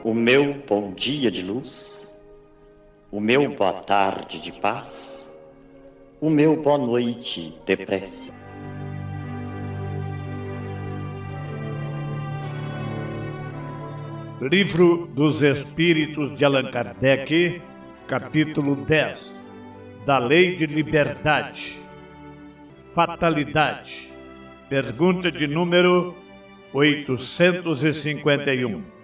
o meu bom dia de luz, o meu boa tarde de paz, o meu boa noite de prece. Livro dos Espíritos de Allan Kardec, capítulo 10, da Lei de Liberdade. Fatalidade. Pergunta de número 851.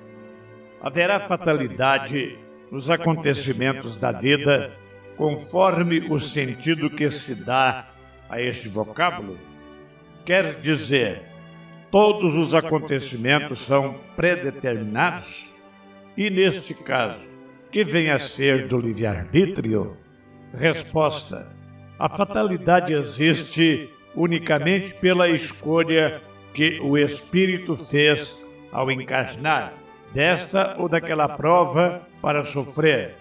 Haverá fatalidade nos acontecimentos da vida conforme o sentido que se dá a este vocábulo? Quer dizer, todos os acontecimentos são predeterminados? E neste caso, que vem a ser do livre-arbítrio? Resposta: a fatalidade existe unicamente pela escolha que o espírito fez ao encarnar desta ou daquela prova para sofrer.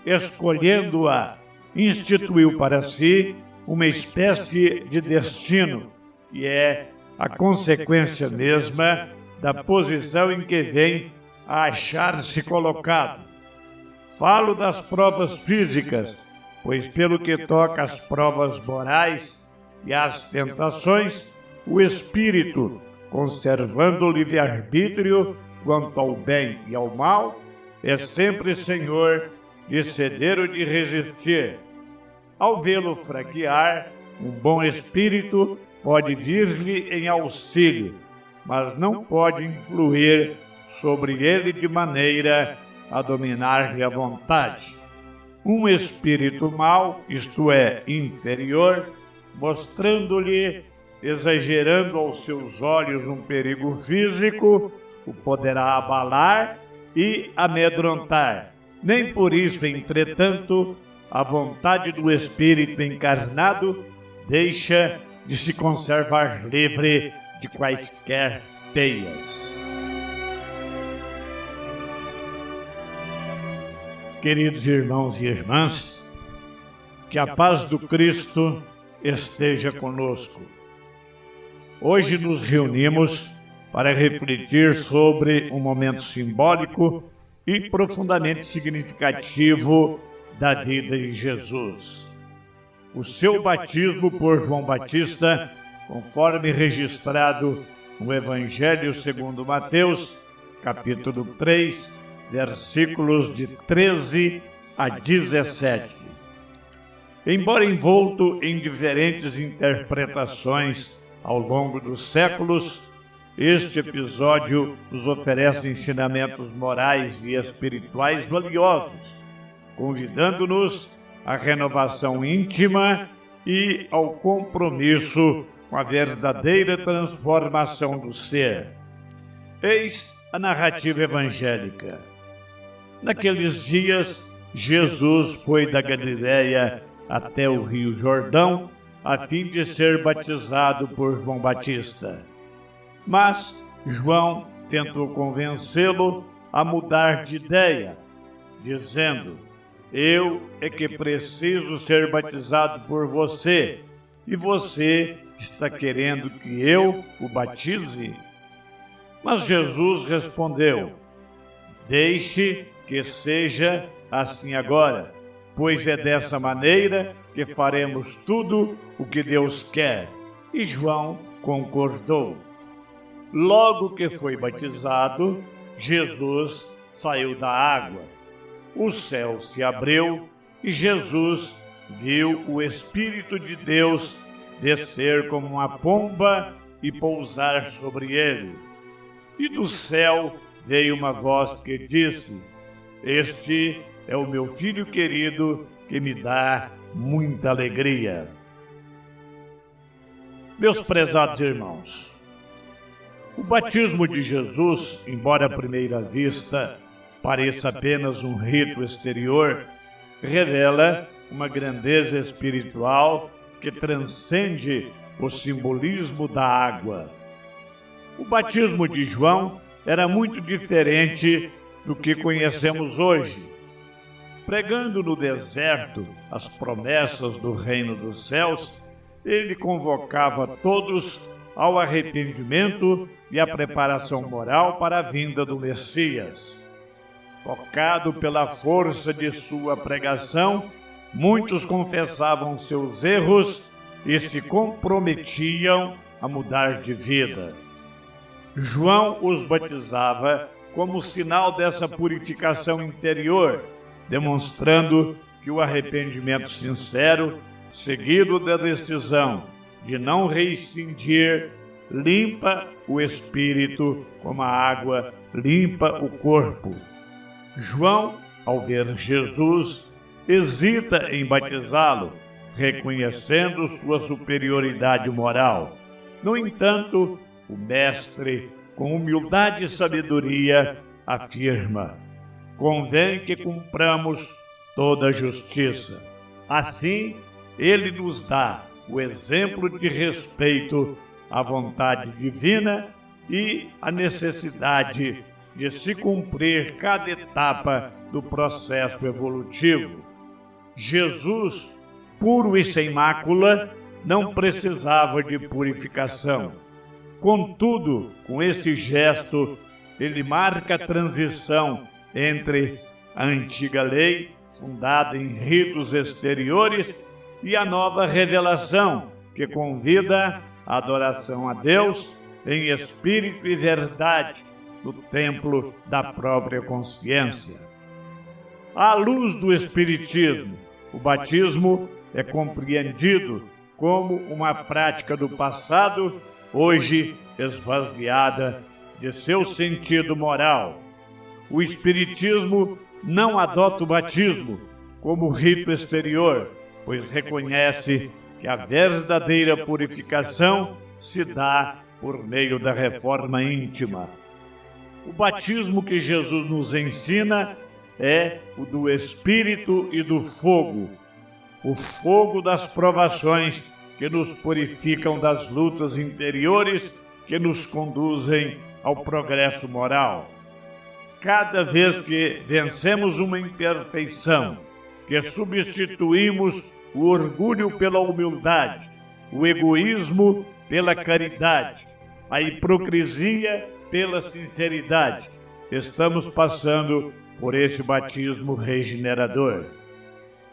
Escolhendo-a, instituiu para si uma espécie de destino, que é a consequência mesma da posição em que vem a achar-se colocado. Falo das provas físicas, pois pelo que toca às provas morais e às tentações, o espírito, conservando o livre-arbítrio quanto ao bem e ao mal, é sempre senhor de ceder ou de resistir. Ao vê-lo fraquear, um bom espírito pode vir-lhe em auxílio, mas não pode influir sobre ele de maneira a dominar-lhe a vontade. Um espírito mau, isto é, inferior, mostrando-lhe, exagerando aos seus olhos um perigo físico, o poderá abalar e amedrontar. Nem por isso, entretanto, a vontade do espírito encarnado deixa de se conservar livre de quaisquer teias. Queridos irmãos e irmãs, que a paz do Cristo esteja conosco. Hoje nos reunimos para refletir sobre um momento simbólico e profundamente significativo da vida de Jesus. O seu batismo por João Batista, conforme registrado no Evangelho segundo Mateus, capítulo 3, versículos de 13 a 17. Embora envolto em diferentes interpretações ao longo dos séculos, este episódio nos oferece ensinamentos morais e espirituais valiosos, convidando-nos à renovação íntima e ao compromisso com a verdadeira transformação do ser. Eis a narrativa evangélica. Naqueles dias, Jesus foi da Galiléia até o Rio Jordão, a fim de ser batizado por João Batista. Mas João tentou convencê-lo a mudar de ideia, dizendo: eu é que preciso ser batizado por você, e você está querendo que eu o batize? Mas Jesus respondeu: deixe que seja assim agora, pois é dessa maneira que faremos tudo o que Deus quer. E João concordou. Logo que foi batizado, Jesus saiu da água. O céu se abriu e Jesus viu o Espírito de Deus descer como uma pomba e pousar sobre ele. E do céu veio uma voz que disse: este é o meu Filho querido, que me dá muita alegria. Meus prezados irmãos, o batismo de Jesus, embora à primeira vista pareça apenas um rito exterior, revela uma grandeza espiritual que transcende o simbolismo da água. O batismo de João era muito diferente do que conhecemos hoje. Pregando no deserto as promessas do reino dos céus, ele convocava todos ao arrependimento e à preparação moral para a vinda do Messias. Tocado pela força de sua pregação, muitos confessavam seus erros e se comprometiam a mudar de vida. João os batizava como sinal dessa purificação interior, demonstrando que o arrependimento sincero, seguido da decisão de não rescindir, limpa o espírito como a água limpa o corpo. João, ao ver Jesus, hesita em batizá-lo, reconhecendo sua superioridade moral. No entanto, o mestre, com humildade e sabedoria, afirma: convém que cumpramos toda a justiça. Assim, ele nos dá o exemplo de respeito à vontade divina e à necessidade de se cumprir cada etapa do processo evolutivo. Jesus, puro e sem mácula, não precisava de purificação. Contudo, com esse gesto, ele marca a transição entre a antiga lei, fundada em ritos exteriores, e a nova revelação, que convida à adoração a Deus em espírito e verdade, no templo da própria consciência. À luz do Espiritismo, o batismo é compreendido como uma prática do passado, hoje esvaziada de seu sentido moral. O Espiritismo não adota o batismo como rito exterior, pois reconhece que a verdadeira purificação se dá por meio da reforma íntima. O batismo que Jesus nos ensina é o do Espírito e do fogo, o fogo das provações que nos purificam das lutas interiores que nos conduzem ao progresso moral. Cada vez que vencemos uma imperfeição, que substituímos o orgulho pela humildade, o egoísmo pela caridade, a hipocrisia pela sinceridade, estamos passando por esse batismo regenerador.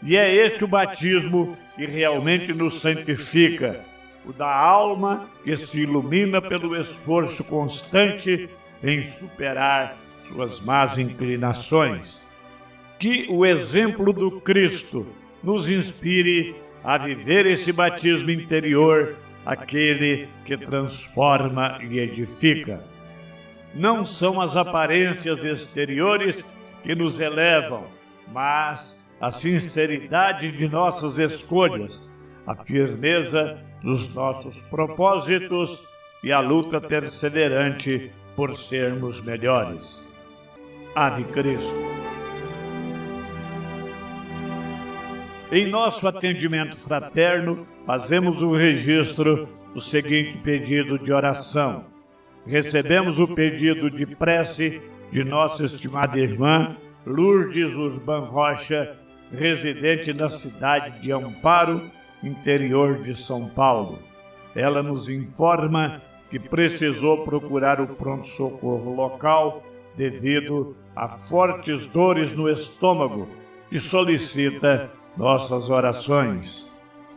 E é esse o batismo que realmente nos santifica, o da alma que se ilumina pelo esforço constante em superar suas más inclinações. Que o exemplo do Cristo nos inspire a viver esse batismo interior, aquele que transforma e edifica. Não são as aparências exteriores que nos elevam, mas a sinceridade de nossas escolhas, a firmeza dos nossos propósitos e a luta perseverante por sermos melhores. Ave Cristo. Em nosso atendimento fraterno, fazemos o registro do seguinte pedido de oração. Recebemos o pedido de prece de nossa estimada irmã Lourdes Urban Rocha, residente na cidade de Amparo, interior de São Paulo. Ela nos informa que precisou procurar o pronto-socorro local devido a fortes dores no estômago e solicita nossas orações.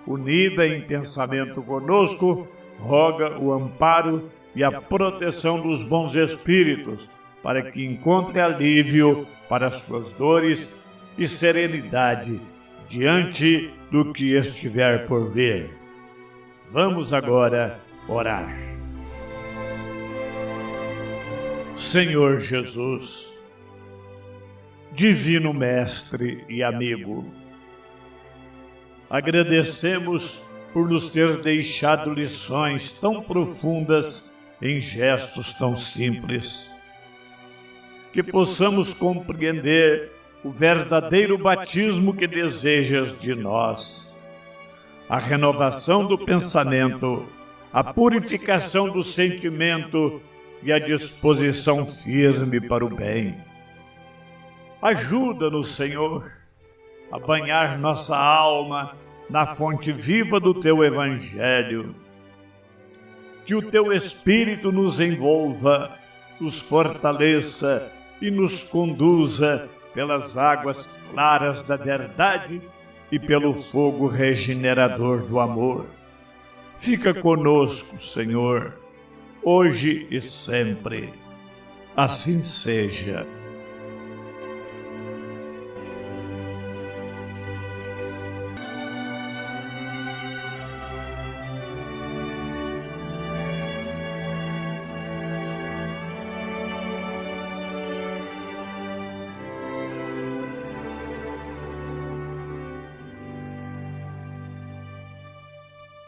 Unida em pensamento conosco, roga o amparo e a proteção dos bons espíritos para que encontre alívio para suas dores e serenidade diante do que estiver por vir. Vamos agora orar. Senhor Jesus, Divino Mestre e amigo, agradecemos por nos ter deixado lições tão profundas em gestos tão simples. Que possamos compreender o verdadeiro batismo que desejas de nós, a renovação do pensamento, a purificação do sentimento e a disposição firme para o bem. Ajuda-nos, Senhor, a banhar nossa alma na fonte viva do Teu Evangelho. Que o Teu Espírito nos envolva, nos fortaleça e nos conduza pelas águas claras da verdade e pelo fogo regenerador do amor. Fica conosco, Senhor, hoje e sempre. Assim seja.